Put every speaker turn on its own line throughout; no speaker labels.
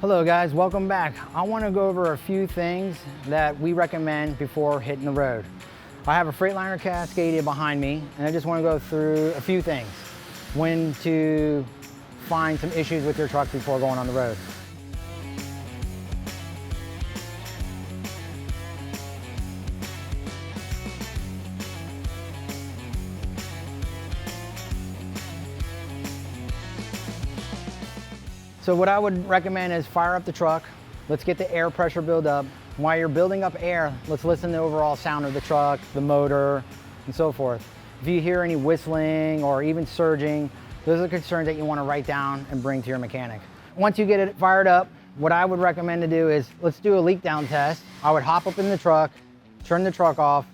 Hello guys, welcome back. I want to go over a few things that we recommend before hitting the road. I have a Freightliner Cascadia behind me, and I just want to go through a few things. When to find some issues with your truck before going on the road. So what I would recommend is fire up the truck. Let's get the air pressure build up. While you're building up air, let's listen to the overall sound of the truck, the motor, and so forth. If you hear any whistling or even surging, those are concerns that you want to write down and bring to your mechanic. Once you get it fired up, what I would recommend to do is, let's do a leak down test. I would hop up in the truck, turn the truck off,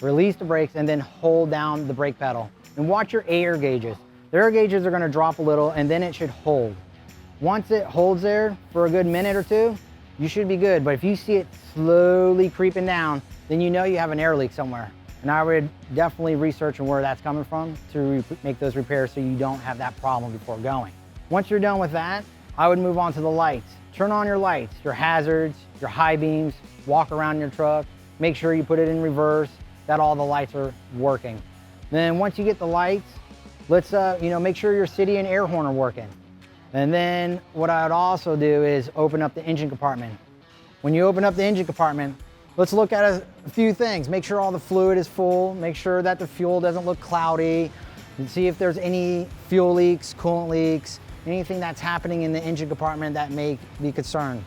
release the brakes, and then hold down the brake pedal. And watch your air gauges. The air gauges are going to drop a little, and then it should hold. Once it holds there for a good minute or two, you should be good. But if you see it slowly creeping down, then you know you have an air leak somewhere. And I would definitely research where that's coming from to make those repairs so you don't have that problem before going. Once you're done with that, I would move on to the lights. Turn on your lights, your hazards, your high beams, walk around your truck, make sure you put it in reverse, that all the lights are working. Then once you get the lights, let's make sure your city and air horn are working. And then what I would also do is open up the engine compartment. When you open up the engine compartment, let's look at a few things. Make sure all the fluid is full. Make sure that the fuel doesn't look cloudy. And see if there's any fuel leaks, coolant leaks, anything that's happening in the engine compartment that may be concerned.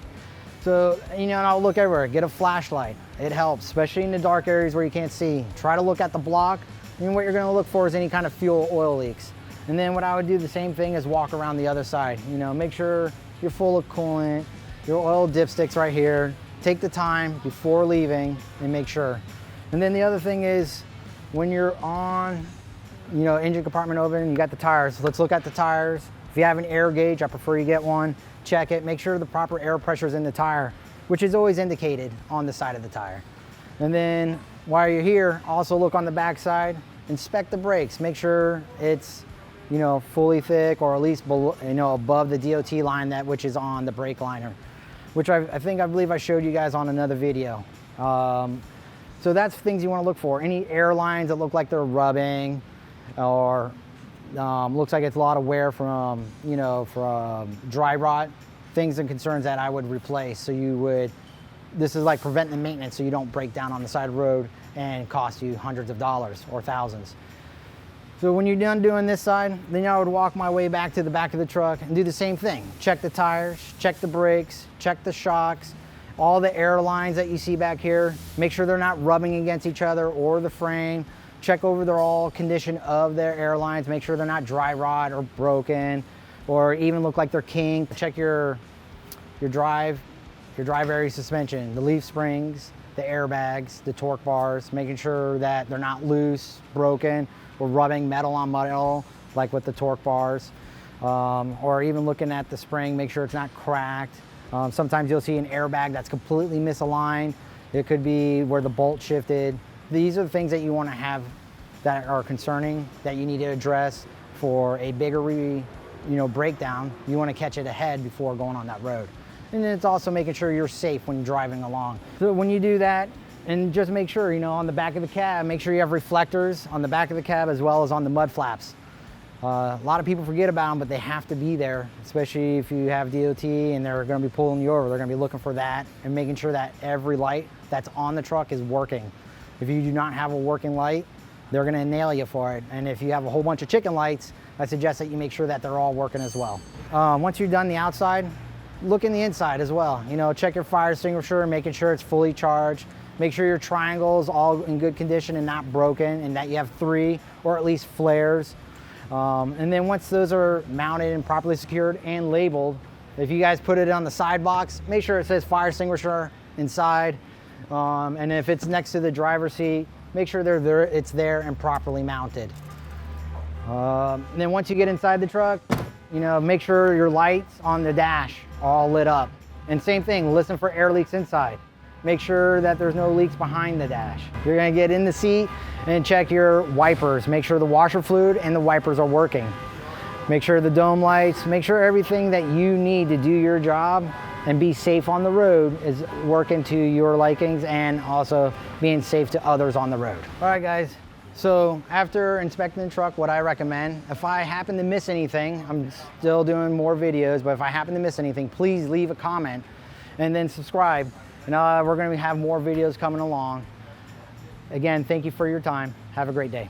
So, and I'll look everywhere. Get a flashlight. It helps, especially in the dark areas where you can't see. Try to look at the block. And what you're going to look for is any kind of fuel oil leaks. And then what I would do the same thing is walk around the other side. Make sure you're full of coolant, your oil dipsticks right here. Take the time before leaving and make sure. And then the other thing is when you're on, engine compartment open, you got the tires. Let's look at the tires. If you have an air gauge, I prefer you get one. Check it, make sure the proper air pressure is in the tire, which is always indicated on the side of the tire. And then while you're here, also look on the back side, inspect the brakes, make sure it's fully thick or at least below, above the DOT line which is on the brake liner, which I believe I showed you guys on another video. So that's things you want to look for. Any air lines that look like they're rubbing or looks like it's a lot of wear from dry rot, things and concerns that I would replace. So this is like preventive maintenance so you don't break down on the side of the road and cost you hundreds of dollars or thousands. So when you're done doing this side, then I would walk my way back to the back of the truck and do the same thing. Check the tires, check the brakes, check the shocks, all the air lines that you see back here. Make sure they're not rubbing against each other or the frame. Check over the all condition of their air lines. Make sure they're not dry rot or broken or even look like they're kinked. Check your drive area suspension, the leaf springs, the airbags, the torque bars, making sure that they're not loose, broken, or rubbing metal on metal, like with the torque bars, or even looking at the spring, make sure it's not cracked. Sometimes you'll see an airbag that's completely misaligned. It could be where the bolt shifted. These are the things that you want to have that are concerning, that you need to address for a bigger breakdown. You want to catch it ahead before going on that road. And then it's also making sure you're safe when you're driving along. So when you do that, and just make sure, on the back of the cab, make sure you have reflectors on the back of the cab as well as on the mud flaps. A lot of people forget about them, but they have to be there, especially if you have DOT and they're going to be pulling you over. They're going to be looking for that and making sure that every light that's on the truck is working. If you do not have a working light, they're going to nail you for it. And if you have a whole bunch of chicken lights, I suggest that you make sure that they're all working as well. Once you're done the outside, look in the inside as well. Check your fire extinguisher, making sure it's fully charged. Make sure your triangle is all in good condition and not broken, and that you have 3 or at least flares. And then once those are mounted and properly secured and labeled, if you guys put it on the side box, make sure it says fire extinguisher inside. And if it's next to the driver's seat, make sure it's there and properly mounted. And then once you get inside the truck, make sure your lights on the dash are all lit up. And same thing, listen for air leaks inside. Make sure that there's no leaks behind the dash. You're gonna get in the seat and check your wipers. Make sure the washer fluid and the wipers are working. Make sure the dome lights, make sure everything that you need to do your job and be safe on the road is working to your likings and also being safe to others on the road. All right, guys. So after inspecting the truck, what I recommend, if I happen to miss anything, I'm still doing more videos, but if I happen to miss anything, please leave a comment and then subscribe. And we're going to have more videos coming along. Again, thank you for your time. Have a great day.